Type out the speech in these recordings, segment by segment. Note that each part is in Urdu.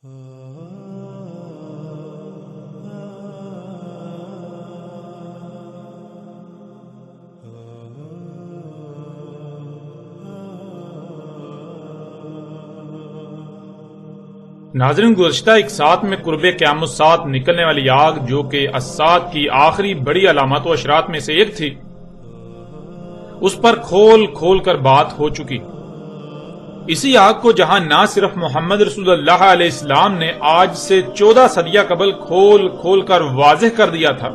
ناظرین، گزشتہ ایک ساتھ میں قرب قیامت الساعۃ نکلنے والی آگ، جو کہ الساعۃ کی آخری بڑی علامات و اشراط میں سے ایک تھی، اس پر کھول کھول کر بات ہو چکی۔ اسی آگ کو جہاں نہ صرف محمد رسول اللہ علیہ السلام نے آج سے 14 صدیہ قبل کھول کھول کر واضح کر دیا تھا،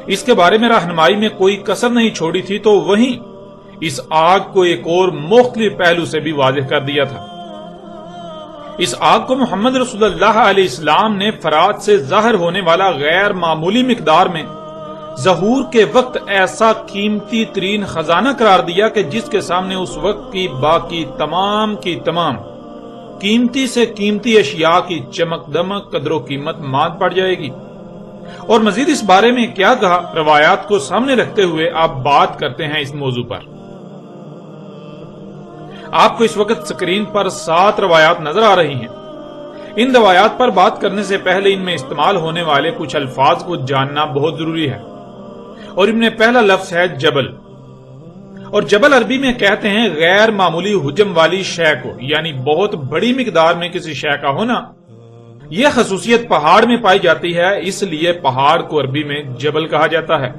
اس کے بارے میں رہنمائی میں کوئی کسر نہیں چھوڑی تھی، تو وہیں اس آگ کو ایک اور مختلف پہلو سے بھی واضح کر دیا تھا۔ اس آگ کو محمد رسول اللہ علیہ السلام نے فرات سے ظاہر ہونے والا غیر معمولی مقدار میں ظہور کے وقت ایسا قیمتی ترین خزانہ قرار دیا کہ جس کے سامنے اس وقت کی باقی تمام کی تمام قیمتی سے قیمتی اشیاء کی چمک دمک قدر و قیمت ماند پڑ جائے گی۔ اور مزید اس بارے میں کیا کہا، روایات کو سامنے رکھتے ہوئے آپ بات کرتے ہیں اس موضوع پر۔ آپ کو اس وقت سکرین پر 7 روایات نظر آ رہی ہیں۔ ان روایات پر بات کرنے سے پہلے ان میں استعمال ہونے والے کچھ الفاظ کو جاننا بہت ضروری ہے، اور ان میں پہلا لفظ ہے جبل، اور جبل عربی میں کہتے ہیں غیر معمولی حجم والی شے کو، یعنی بہت بڑی مقدار میں کسی شے کا ہونا۔ یہ خصوصیت پہاڑ میں پائی جاتی ہے، اس لیے پہاڑ کو عربی میں جبل کہا جاتا ہے۔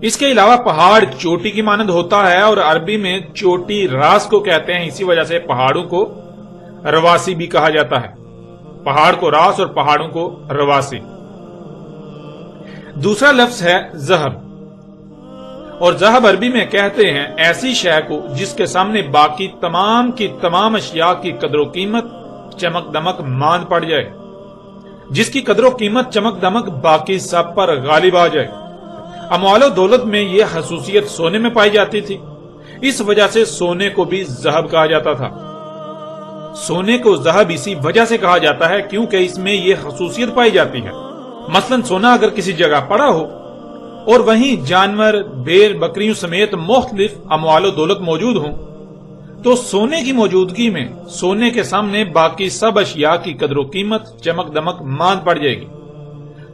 اس کے علاوہ پہاڑ چوٹی کی مانند ہوتا ہے، اور عربی میں چوٹی راس کو کہتے ہیں، اسی وجہ سے پہاڑوں کو رواسی بھی کہا جاتا ہے۔ پہاڑ کو راس اور پہاڑوں کو رواسی۔ دوسرا لفظ ہے ذہب، اور ذہب عربی میں کہتے ہیں ایسی شے کو جس کے سامنے باقی تمام کی تمام اشیاء کی قدر و قیمت چمک دمک ماند پڑ جائے، جس کی قدر و قیمت چمک دمک باقی سب پر غالب آ جائے۔ اموال و دولت میں یہ خصوصیت سونے میں پائی جاتی تھی، اس وجہ سے سونے کو بھی ذہب کہا جاتا تھا۔ سونے کو ذہب اسی وجہ سے کہا جاتا ہے کیونکہ اس میں یہ خصوصیت پائی جاتی ہے۔ مثلا سونا اگر کسی جگہ پڑا ہو اور وہیں جانور، بھیڑ بکریوں سمیت مختلف اموال و دولت موجود ہوں، تو سونے کی موجودگی میں سونے کے سامنے باقی سب اشیاء کی قدر و قیمت چمک دمک ماند پڑ جائے گی۔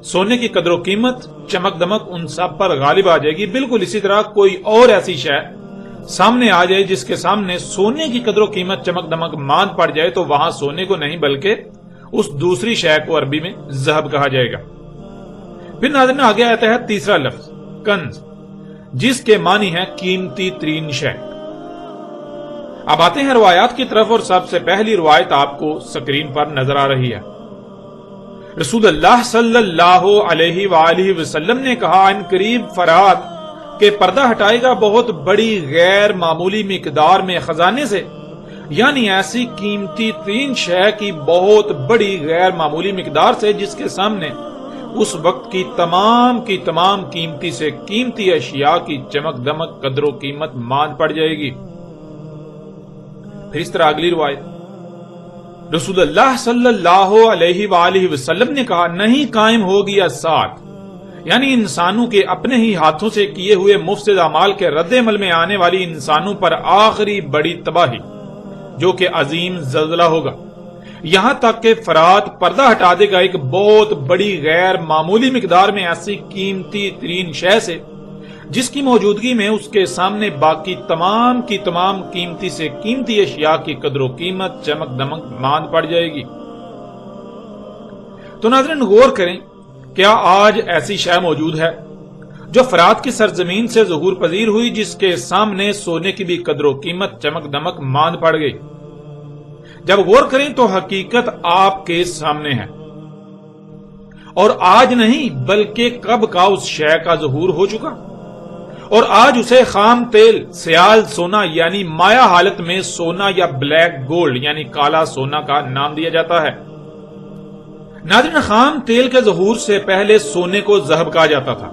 سونے کی قدر و قیمت چمک دمک ان سب پر غالب آ جائے گی۔ بالکل اسی طرح کوئی اور ایسی شے سامنے آ جائے جس کے سامنے سونے کی قدر و قیمت چمک دمک ماند پڑ جائے، تو وہاں سونے کو نہیں بلکہ اس دوسری شے کو عربی میں ذہب کہا جائے گا۔ پھر ناظرین آگے آتا ہے تیسرا لفظ کنز، جس کے معنی ہے قیمتی ترین شے۔ اب آتے ہیں روایات کی طرف، اور سب سے پہلی روایت آپ کو سکرین پر نظر آ رہی ہے۔ رسول اللہ صلی اللہ علیہ وآلہ وسلم نے کہا، ان قریب فرات کے پردہ ہٹائے گا بہت بڑی غیر معمولی مقدار میں خزانے سے، یعنی ایسی قیمتی ترین شے کی بہت بڑی غیر معمولی مقدار سے جس کے سامنے اس وقت کی تمام قیمتی سے قیمتی اشیاء کی چمک دمک قدر و قیمت ماند پڑ جائے گی۔ پھر اس طرح اگلی روایت، رسول اللہ صلی اللہ علیہ وآلہ وسلم نے کہا، نہیں قائم ہوگی الساعۃ، یعنی انسانوں کے اپنے ہی ہاتھوں سے کیے ہوئے مفسد اعمال کے رد عمل میں آنے والی انسانوں پر آخری بڑی تباہی، جو کہ عظیم زلزلہ ہوگا، یہاں تک کہ فرات پردہ ہٹا دے گا ایک بہت بڑی غیر معمولی مقدار میں ایسی قیمتی ترین شے سے جس کی موجودگی میں اس کے سامنے باقی تمام کی تمام قیمتی سے قیمتی اشیاء کی قدر و قیمت چمک دمک ماند پڑ جائے گی۔ تو ناظرین غور کریں، کیا آج ایسی شے موجود ہے جو فرات کی سرزمین سے ظہور پذیر ہوئی، جس کے سامنے سونے کی بھی قدر و قیمت چمک دمک ماند پڑ گئی؟ جب غور کریں تو حقیقت آپ کے سامنے ہے، اور آج نہیں بلکہ کب کا اس شے کا ظہور ہو چکا، اور آج اسے خام تیل سیال سونا یعنی مایا حالت میں سونا یا بلیک گولڈ یعنی کالا سونا کا نام دیا جاتا ہے۔ ناظرین خام تیل کے ظہور سے پہلے سونے کو ذہب کہا جاتا تھا،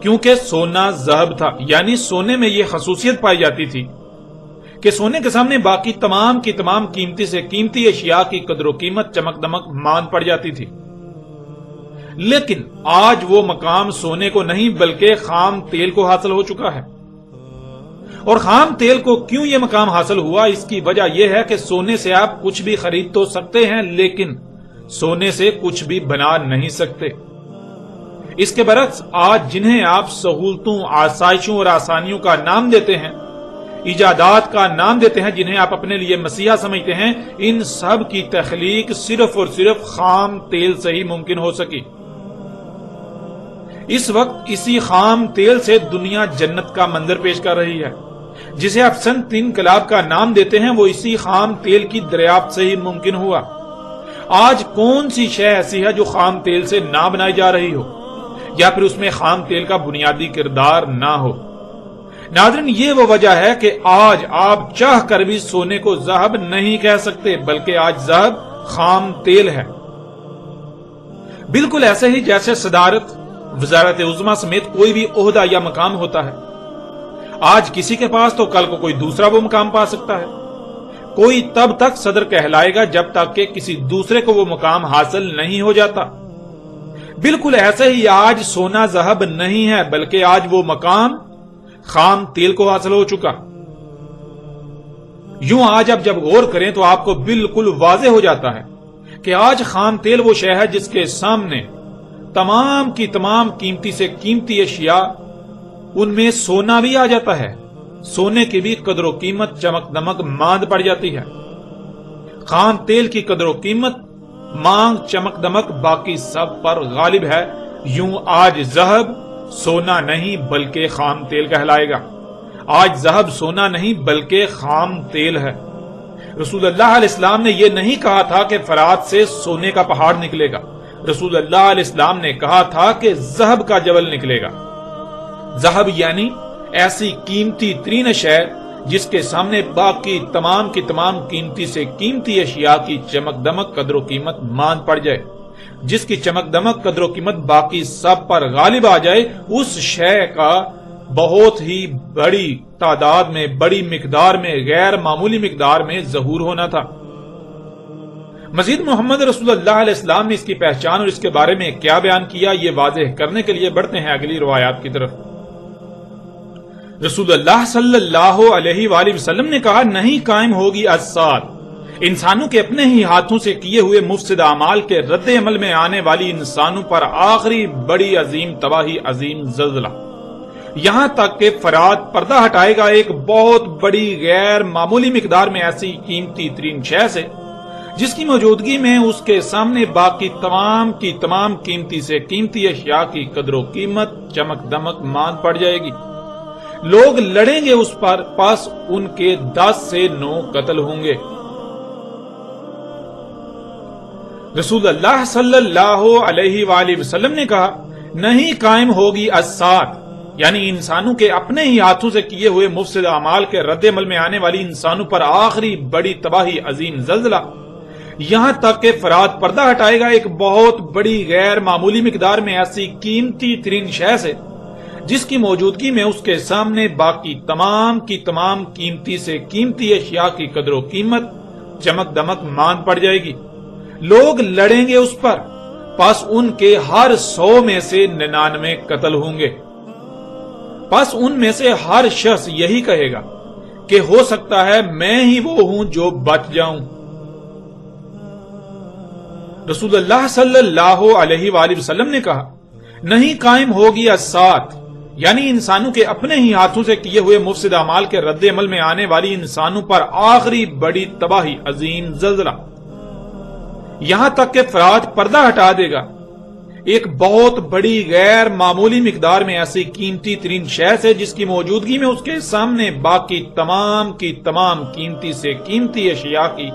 کیونکہ سونا ذہب تھا، یعنی سونے میں یہ خصوصیت پائی جاتی تھی کہ سونے کے سامنے باقی تمام کی تمام قیمتی سے قیمتی اشیاء کی قدر و قیمت چمک دمک ماند پڑ جاتی تھی۔ لیکن آج وہ مقام سونے کو نہیں بلکہ خام تیل کو حاصل ہو چکا ہے، اور خام تیل کو کیوں یہ مقام حاصل ہوا؟ اس کی وجہ یہ ہے کہ سونے سے آپ کچھ بھی خرید تو سکتے ہیں، لیکن سونے سے کچھ بھی بنا نہیں سکتے۔ اس کے برعکس آج جنہیں آپ سہولتوں، آسائشوں اور آسانیوں کا نام دیتے ہیں، ایجادات کا نام دیتے ہیں، جنہیں آپ اپنے لیے مسیحا سمجھتے ہیں، ان سب کی تخلیق صرف اور صرف خام تیل سے ہی ممکن ہو سکی۔ اس وقت اسی خام تیل سے دنیا جنت کا منظر پیش کر رہی ہے۔ جسے آپ صنعتی انقلاب کا نام دیتے ہیں، وہ اسی خام تیل کی دریافت سے ہی ممکن ہوا۔ آج کون سی شے ایسی ہے جو خام تیل سے نہ بنائی جا رہی ہو، یا پھر اس میں خام تیل کا بنیادی کردار نہ ہو؟ ناظرین، یہ وہ وجہ ہے کہ آج آپ چاہ کر بھی سونے کو ذہب نہیں کہہ سکتے، بلکہ آج ذہب خام تیل ہے۔ بالکل ایسے ہی جیسے صدارت، وزارت عظمیٰ سمیت کوئی بھی عہدہ یا مقام ہوتا ہے، آج کسی کے پاس تو کل کو کوئی دوسرا وہ مقام پا سکتا ہے۔ کوئی تب تک صدر کہلائے گا جب تک کہ کسی دوسرے کو وہ مقام حاصل نہیں ہو جاتا۔ بالکل ایسے ہی آج سونا ذہب نہیں ہے، بلکہ آج وہ مقام خام تیل کو حاصل ہو چکا۔ یوں آج اب جب غور کریں تو آپ کو بالکل واضح ہو جاتا ہے کہ آج خام تیل وہ شے ہے جس کے سامنے تمام کی تمام قیمتی سے قیمتی اشیاء، ان میں سونا بھی آ جاتا ہے، سونے کی بھی قدر و قیمت، چمک دمک ماند پڑ جاتی ہے۔ خام تیل کی قدر و قیمت، مانگ، چمک دمک باقی سب پر غالب ہے۔ یوں آج ذہب سونا نہیں بلکہ خام تیل کہلائے گا۔ آج ذہب سونا نہیں بلکہ خام تیل ہے۔ رسول اللہ علیہ السلام نے یہ نہیں کہا تھا کہ فرات سے سونے کا پہاڑ نکلے گا۔ رسول اللہ علیہ السلام نے کہا تھا کہ ذہب کا جبل نکلے گا۔ ذہب یعنی ایسی قیمتی ترین شے جس کے سامنے باقی تمام کی تمام قیمتی سے قیمتی اشیاء کی چمک دمک قدر و قیمت ماند پڑ جائے، جس کی چمک دمک قدر و قیمت باقی سب پر غالب آ جائے، اس شے کا بہت ہی بڑی تعداد میں، بڑی مقدار میں، غیر معمولی مقدار میں ظہور ہونا تھا۔ مزید محمد رسول اللہ علیہ السلام نے اس کی پہچان اور اس کے بارے میں کیا بیان کیا، یہ واضح کرنے کے لیے بڑھتے ہیں اگلی روایات کی طرف۔ رسول اللہ صلی اللہ علیہ وآلہ وسلم نے کہا، نہیں قائم ہوگی الساعۃ، انسانوں کے اپنے ہی ہاتھوں سے کیے ہوئے مفسد اعمال کے رد عمل میں آنے والی انسانوں پر آخری بڑی عظیم تباہی، عظیم زلزلہ، یہاں تک کہ فرات پردہ ہٹائے گا ایک بہت بڑی غیر معمولی مقدار میں ایسی قیمتی ترین شے سے جس کی موجودگی میں اس کے سامنے باقی تمام کی تمام قیمتی سے قیمتی اشیاء کی قدر و قیمت چمک دمک ماند پڑ جائے گی۔ لوگ لڑیں گے اس پر، پس ان کے 10 سے 9 قتل ہوں گے۔ رسول اللہ صلی اللہ علیہ وآلہ وسلم نے کہا، نہیں قائم ہوگی الساعۃ، یعنی انسانوں کے اپنے ہی ہاتھوں سے کیے ہوئے مفسد اعمال کے رد عمل میں آنے والی انسانوں پر آخری بڑی تباہی، عظیم زلزلہ، یہاں تک کہ فرات پردہ ہٹائے گا ایک بہت بڑی غیر معمولی مقدار میں ایسی قیمتی ترین شے سے جس کی موجودگی میں اس کے سامنے باقی تمام کی تمام قیمتی سے قیمتی اشیاء کی قدر و قیمت چمک دمک ماند پڑ جائے گی۔ لوگ لڑیں گے اس پر، پس ان کے ہر 100 میں سے 99 قتل ہوں گے۔ پس ان میں سے ہر شخص یہی کہے گا کہ ہو سکتا ہے میں ہی وہ ہوں جو بچ جاؤں۔ رسول اللہ صلی اللہ علیہ وآلہ وسلم نے کہا، نہیں قائم ہوگی الساعۃ، یعنی انسانوں کے اپنے ہی ہاتھوں سے کیے ہوئے مفسد اعمال کے رد عمل میں آنے والی انسانوں پر آخری بڑی تباہی، عظیم زلزلہ، یہاں تک کہ فرات پردہ ہٹا دے گا ایک بہت بڑی غیر معمولی مقدار میں ایسی قیمتی ترین شے سے جس کی موجودگی میں اس کے سامنے باقی تمام کی تمام قیمتی سے قیمتی اشیاء کی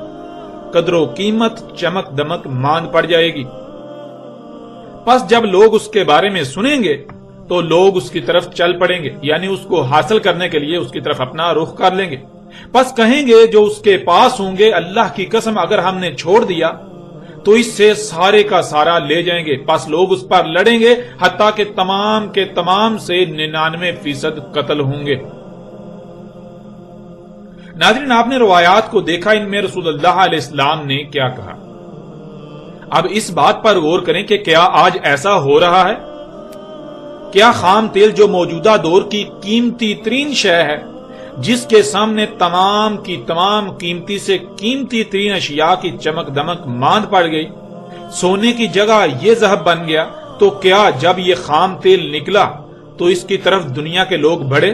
قدر و قیمت چمک دمک ماند پڑ جائے گی۔ پس جب لوگ اس کے بارے میں سنیں گے تو لوگ اس کی طرف چل پڑیں گے، یعنی اس کو حاصل کرنے کے لیے اس کی طرف اپنا رخ کر لیں گے۔ پس کہیں گے جو اس کے پاس ہوں گے، اللہ کی قسم اگر ہم نے چھوڑ دیا تو اس سے سارے کا سارا لے جائیں گے۔ پس لوگ اس پر لڑیں گے حتیٰ کہ تمام کے تمام سے 99% قتل ہوں گے۔ ناظرین، آپ نے روایات کو دیکھا، ان میں رسول اللہ علیہ السلام نے کیا کہا۔ اب اس بات پر غور کریں کہ کیا آج ایسا ہو رہا ہے؟ کیا خام تیل جو موجودہ دور کی قیمتی ترین شے ہے، جس کے سامنے تمام کی تمام قیمتی سے قیمتی ترین اشیاء کی چمک دمک ماند پڑ گئی، سونے کی جگہ یہ ذهب بن گیا، تو کیا جب یہ خام تیل نکلا تو اس کی طرف دنیا کے لوگ بڑھے؟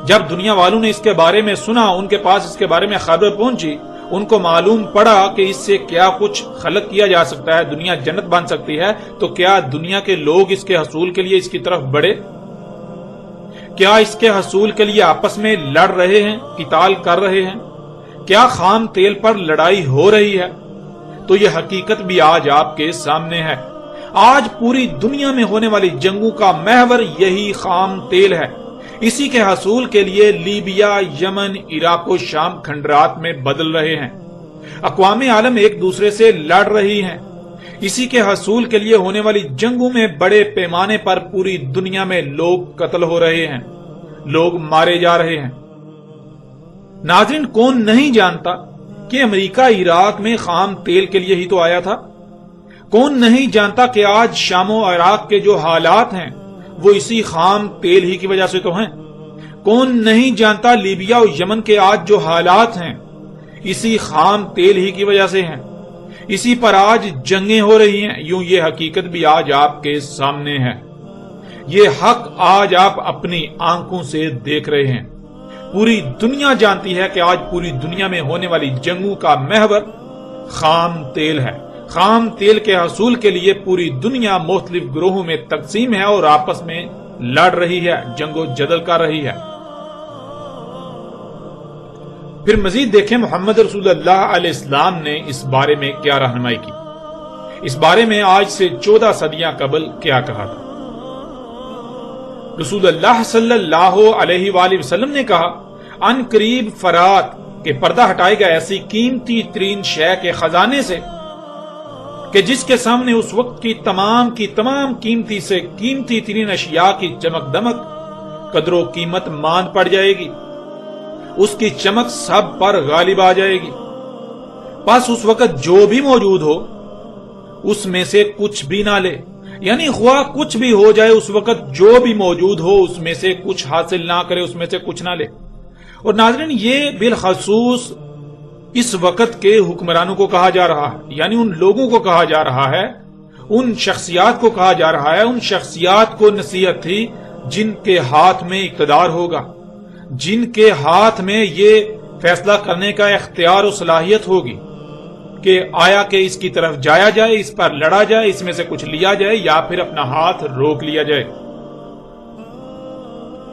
جب دنیا والوں نے اس کے بارے میں سنا، ان کے پاس اس کے بارے میں خبر پہنچی، ان کو معلوم پڑا کہ اس سے کیا کچھ خلق کیا جا سکتا ہے، دنیا جنت بن سکتی ہے، تو کیا دنیا کے لوگ اس کے حصول کے لیے اس کی طرف بڑھے؟ کیا اس کے حصول کے لیے آپس میں لڑ رہے ہیں، قتال کر رہے ہیں؟ کیا خام تیل پر لڑائی ہو رہی ہے؟ تو یہ حقیقت بھی آج آپ کے سامنے ہے۔ آج پوری دنیا میں ہونے والی جنگوں کا محور یہی خام تیل ہے۔ اسی کے حصول کے لیے لیبیا، یمن، عراق و شام کھنڈرات میں بدل رہے ہیں، اقوام عالم ایک دوسرے سے لڑ رہی ہیں۔ اسی کے حصول کے لیے ہونے والی جنگوں میں بڑے پیمانے پر پوری دنیا میں لوگ قتل ہو رہے ہیں، لوگ مارے جا رہے ہیں۔ ناظرین، کون نہیں جانتا کہ امریکہ عراق میں خام تیل کے لیے ہی تو آیا تھا؟ کون نہیں جانتا کہ آج شام و عراق کے جو حالات ہیں وہ اسی خام تیل ہی کی وجہ سے تو ہیں؟ کون نہیں جانتا لیبیا اور یمن کے آج جو حالات ہیں اسی خام تیل ہی کی وجہ سے ہیں؟ اسی پر آج جنگیں ہو رہی ہیں۔ یوں یہ حقیقت بھی آج آپ کے سامنے ہے، یہ حق آج آپ اپنی آنکھوں سے دیکھ رہے ہیں۔ پوری دنیا جانتی ہے کہ آج پوری دنیا میں ہونے والی جنگوں کا محور خام تیل ہے۔ خام تیل کے حصول کے لیے پوری دنیا مختلف گروہوں میں تقسیم ہے اور آپس میں لڑ رہی ہے، جنگ و جدل کر رہی ہے۔ پھر مزید دیکھیں محمد رسول اللہ علیہ السلام نے اس بارے میں کیا رہنمائی کی، اس بارے میں آج سے 14 صدیاں قبل کیا کہا تھا۔ رسول اللہ صلی اللہ علیہ وآلہ وسلم نے کہا، ان قریب فرات کے پردہ ہٹائے گا ایسی قیمتی ترین شے کے خزانے سے کہ جس کے سامنے اس وقت کی تمام قیمتی سے قیمتی ترین اشیاء کی چمک دمک قدر و قیمت ماند پڑ جائے گی، اس کی چمک سب پر غالب آ جائے گی۔ بس اس وقت جو بھی موجود ہو اس میں سے کچھ بھی نہ لے، یعنی خواہ کچھ بھی ہو جائے، اس وقت جو بھی موجود ہو اس میں سے کچھ حاصل نہ کرے، اس میں سے کچھ نہ لے۔ اور ناظرین، یہ بالخصوص اس وقت کے حکمرانوں کو کہا جا رہا ہے، یعنی ان لوگوں کو کہا جا رہا ہے، ان شخصیات کو کہا جا رہا ہے، ان شخصیات کو نصیحت تھی جن کے ہاتھ میں اقتدار ہوگا، جن کے ہاتھ میں یہ فیصلہ کرنے کا اختیار و صلاحیت ہوگی کہ آیا کہ اس کی طرف جایا جائے، اس پر لڑا جائے، اس میں سے کچھ لیا جائے یا پھر اپنا ہاتھ روک لیا جائے۔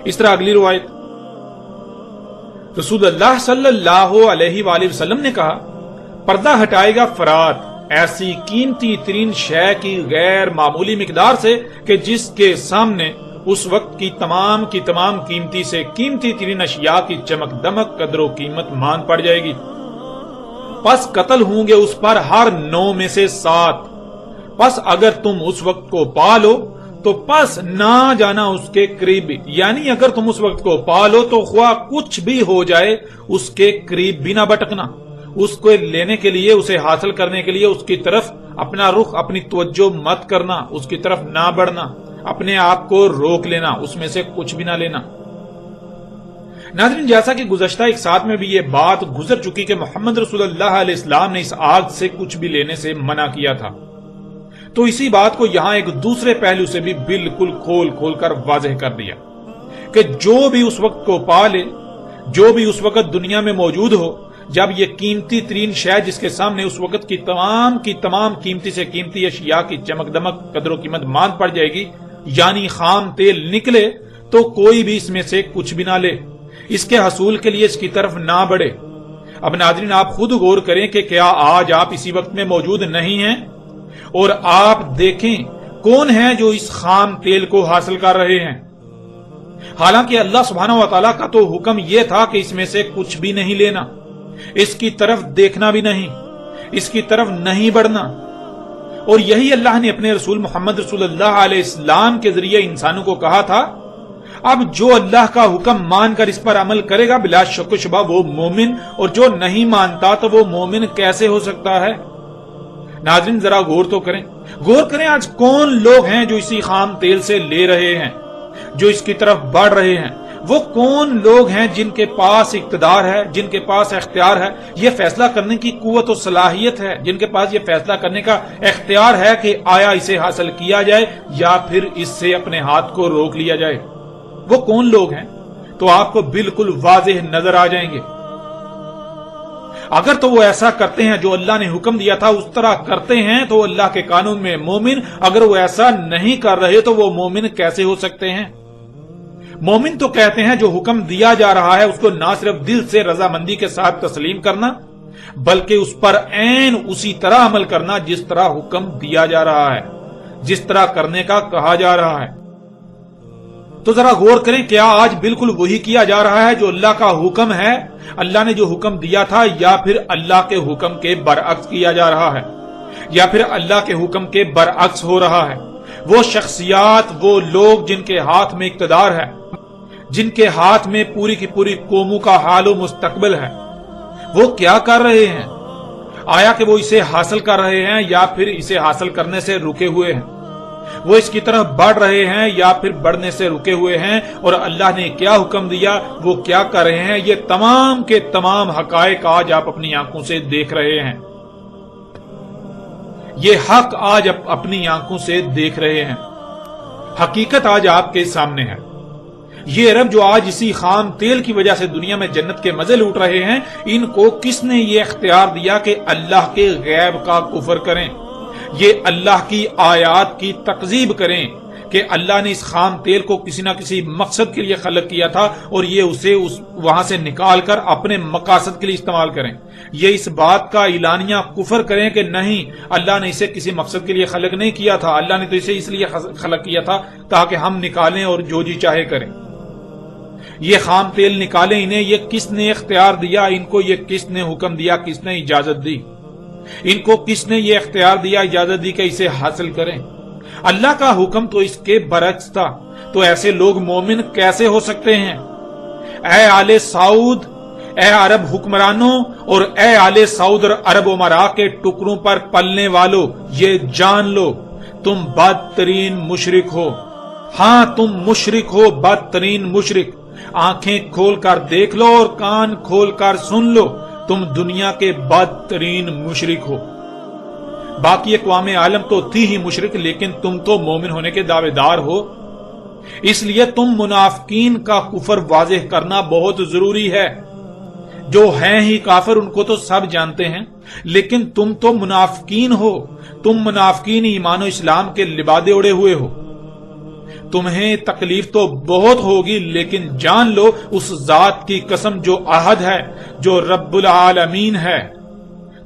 اس طرح اگلی روایت، رسول اللہ صلی اللہ علیہ وآلہ وسلم نے کہا، پردہ ہٹائے گا فرات ایسی قیمتی ترین شے کی غیر معمولی مقدار سے کہ جس کے سامنے اس وقت کی تمام قیمتی سے قیمتی ترین اشیاء کی چمک دمک قدر و قیمت ماند پڑ جائے گی۔ پس قتل ہوں گے اس پر ہر 9 میں سے 7۔ پس اگر تم اس وقت کو پالو تو پس نہ جانا اس کے قریب بھی، یعنی اگر تم اس وقت کو پالو تو خواہ کچھ بھی ہو جائے اس کے قریب بھی نہ بٹکنا، اس کو لینے کے لیے، اسے حاصل کرنے کے لیے اس کی طرف اپنا رخ، اپنی توجہ مت کرنا، اس کی طرف نہ بڑھنا، اپنے آپ کو روک لینا، اس میں سے کچھ بھی نہ لینا۔ ناظرین، جیسا کہ گزشتہ ایک ساتھ میں بھی یہ بات گزر چکی کہ محمد رسول اللہ علیہ السلام نے اس آگ سے کچھ بھی لینے سے منع کیا تھا، تو اسی بات کو یہاں ایک دوسرے پہلو سے بھی بالکل کھول کر واضح کر دیا کہ جو بھی اس وقت کو پالے، جو بھی اس وقت دنیا میں موجود ہو، جب یہ قیمتی ترین شے جس کے سامنے اس وقت کی تمام قیمتی سے قیمتی اشیاء کی چمک دمک قدر و قیمت ماند پڑ جائے گی، یعنی خام تیل نکلے، تو کوئی بھی اس میں سے کچھ بھی نہ لے، اس کے حصول کے لیے اس کی طرف نہ بڑھے۔ اب ناظرین، آپ خود غور کریں کہ کیا آج آپ اسی وقت میں موجود نہیں ہیں؟ اور آپ دیکھیں کون ہیں جو اس خام تیل کو حاصل کر رہے ہیں۔ حالانکہ اللہ سبحانہ و تعالیٰ کا تو حکم یہ تھا کہ اس میں سے کچھ بھی نہیں لینا، اس کی طرف دیکھنا بھی نہیں، اس کی طرف نہیں بڑھنا۔ اور یہی اللہ نے اپنے رسول محمد رسول اللہ علیہ السلام کے ذریعے انسانوں کو کہا تھا۔ اب جو اللہ کا حکم مان کر اس پر عمل کرے گا بلا شک و شبہ وہ مومن، اور جو نہیں مانتا تو وہ مومن کیسے ہو سکتا ہے؟ ناظرین، ذرا غور تو کریں، غور کریں آج کون لوگ ہیں جو اسی خام تیل سے لے رہے ہیں، جو اس کی طرف بڑھ رہے ہیں، وہ کون لوگ ہیں جن کے پاس اقتدار ہے، جن کے پاس اختیار ہے، یہ فیصلہ کرنے کی قوت و صلاحیت ہے، جن کے پاس یہ فیصلہ کرنے کا اختیار ہے کہ آیا اسے حاصل کیا جائے یا پھر اس سے اپنے ہاتھ کو روک لیا جائے؟ وہ کون لوگ ہیں؟ تو آپ کو بالکل واضح نظر آ جائیں گے۔ اگر تو وہ ایسا کرتے ہیں جو اللہ نے حکم دیا تھا اس طرح کرتے ہیں تو اللہ کے قانون میں مومن، اگر وہ ایسا نہیں کر رہے تو وہ مومن کیسے ہو سکتے ہیں؟ مومن تو کہتے ہیں جو حکم دیا جا رہا ہے اس کو نہ صرف دل سے رضامندی کے ساتھ تسلیم کرنا بلکہ اس پر عین اسی طرح عمل کرنا جس طرح حکم دیا جا رہا ہے، جس طرح کرنے کا کہا جا رہا ہے۔ تو ذرا غور کریں، کیا آج بالکل وہی کیا جا رہا ہے جو اللہ کا حکم ہے، اللہ نے جو حکم دیا تھا، یا پھر اللہ کے حکم کے برعکس کیا جا رہا ہے، یا پھر اللہ کے حکم کے برعکس ہو رہا ہے؟ وہ شخصیات، وہ لوگ جن کے ہاتھ میں اقتدار ہے، جن کے ہاتھ میں پوری کی پوری قوموں کا حال و مستقبل ہے، وہ کیا کر رہے ہیں؟ آیا کہ وہ اسے حاصل کر رہے ہیں یا پھر اسے حاصل کرنے سے رکے ہوئے ہیں؟ وہ اس کی طرف بڑھ رہے ہیں یا پھر بڑھنے سے رکے ہوئے ہیں؟ اور اللہ نے کیا حکم دیا وہ کیا کر رہے ہیں؟ یہ تمام کے تمام حقائق آج آپ اپنی آنکھوں سے دیکھ رہے ہیں، یہ حق آج آپ اپنی آنکھوں سے دیکھ رہے ہیں، حقیقت آج آپ کے سامنے ہے۔ یہ عرب جو آج اسی خام تیل کی وجہ سے دنیا میں جنت کے مزے لوٹ رہے ہیں، ان کو کس نے یہ اختیار دیا کہ اللہ کے غیب کا کفر کریں، یہ اللہ کی آیات کی تکذیب کریں کہ اللہ نے اس خام تیل کو کسی نہ کسی مقصد کے لیے خلق کیا تھا اور یہ اسے وہاں سے نکال کر اپنے مقاصد کے لیے استعمال کریں؟ یہ اس بات کا اعلانیہ کفر کریں کہ نہیں، اللہ نے اسے کسی مقصد کے لیے خلق نہیں کیا تھا، اللہ نے تو اسے اس لیے خلق کیا تھا تاکہ ہم نکالیں اور جو جی چاہے کریں۔ یہ خام تیل نکالیں، انہیں یہ کس نے اختیار دیا؟ ان کو یہ کس نے حکم دیا؟ کس نے اجازت دی؟ ان کو کس نے یہ اختیار دیا، اجازت دی کہ اسے حاصل کریں؟ اللہ کا حکم تو اس کے برعکس تھا، تو ایسے لوگ مومن کیسے ہو سکتے ہیں؟ اے آل سعود، اے عرب حکمرانوں اور اے آل سعود اور عرب امراء کے ٹکڑوں پر پلنے والو، یہ جان لو تم بدترین مشرک ہو۔ ہاں تم مشرک ہو، بدترین مشرک۔ آنکھیں کھول کر دیکھ لو اور کان کھول کر سن لو، تم دنیا کے بدترین مشرک ہو۔ باقی اقوام عالم تو تھی ہی مشرک، لیکن تم تو مومن ہونے کے دعوے دار ہو، اس لیے تم منافقین کا کفر واضح کرنا بہت ضروری ہے۔ جو ہیں ہی کافر ان کو تو سب جانتے ہیں، لیکن تم تو منافقین ہو، تم منافقین ایمان و اسلام کے لبادے اڑے ہوئے ہو۔ تمہیں تکلیف تو بہت ہوگی، لیکن جان لو اس ذات کی قسم جو احد ہے، جو رب العالمین ہے،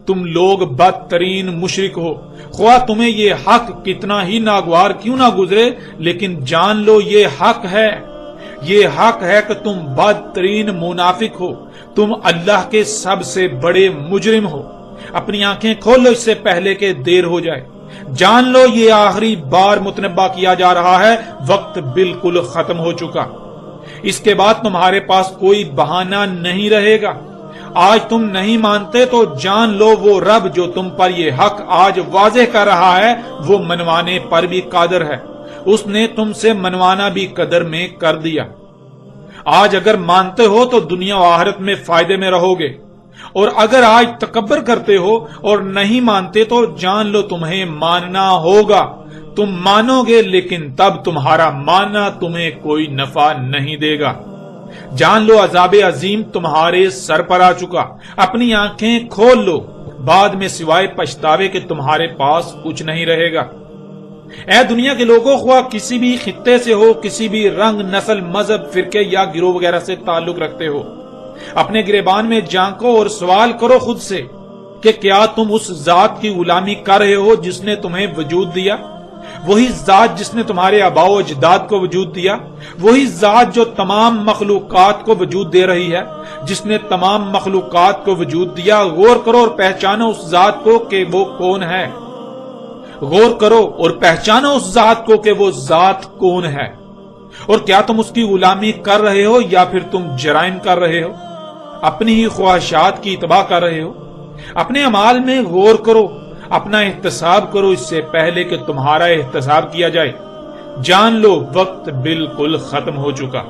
تم لوگ بدترین مشرک ہو۔ خواہ تمہیں یہ حق کتنا ہی ناگوار کیوں نہ گزرے، لیکن جان لو یہ حق ہے، یہ حق ہے کہ تم بدترین منافق ہو، تم اللہ کے سب سے بڑے مجرم ہو۔ اپنی آنکھیں کھول لو اس سے پہلے کہ دیر ہو جائے۔ جان لو یہ آخری بار متنبہ کیا جا رہا ہے، وقت بالکل ختم ہو چکا، اس کے بعد تمہارے پاس کوئی بہانہ نہیں رہے گا۔ آج تم نہیں مانتے تو جان لو وہ رب جو تم پر یہ حق آج واضح کر رہا ہے وہ منوانے پر بھی قادر ہے، اس نے تم سے منوانا بھی قدر میں کر دیا۔ آج اگر مانتے ہو تو دنیا و آخرت میں فائدے میں رہو گے، اور اگر آج تکبر کرتے ہو اور نہیں مانتے تو جان لو تمہیں ماننا ہوگا۔ تم مانو گے لیکن تب تمہارا ماننا تمہیں کوئی نفع نہیں دے گا۔ جان لو عذاب عظیم تمہارے سر پر آ چکا۔ اپنی آنکھیں کھول لو، بعد میں سوائے پچھتاوے کہ تمہارے پاس کچھ نہیں رہے گا۔ اے دنیا کے لوگوں، خواہ کسی بھی خطے سے ہو، کسی بھی رنگ، نسل، مذہب، فرقے یا گروہ وغیرہ سے تعلق رکھتے ہو، اپنے گریبان میں جھانکو اور سوال کرو خود سے کہ کیا تم اس ذات کی غلامی کر رہے ہو جس نے تمہیں وجود دیا؟ وہی ذات جس نے تمہارے آباء و اجداد کو وجود دیا، وہی ذات جو تمام مخلوقات کو وجود دے رہی ہے، جس نے تمام مخلوقات کو وجود دیا۔ غور کرو اور پہچانو اس ذات کو کہ وہ کون ہے، غور کرو اور پہچانو اس ذات کو کہ وہ ذات کون ہے، اور کیا تم اس کی غلامی کر رہے ہو یا پھر تم جرائم کر رہے ہو، اپنی ہی خواہشات کی اتباع کر رہے ہو۔ اپنے اعمال میں غور کرو، اپنا احتساب کرو اس سے پہلے کہ تمہارا احتساب کیا جائے۔ جان لو وقت بالکل ختم ہو چکا۔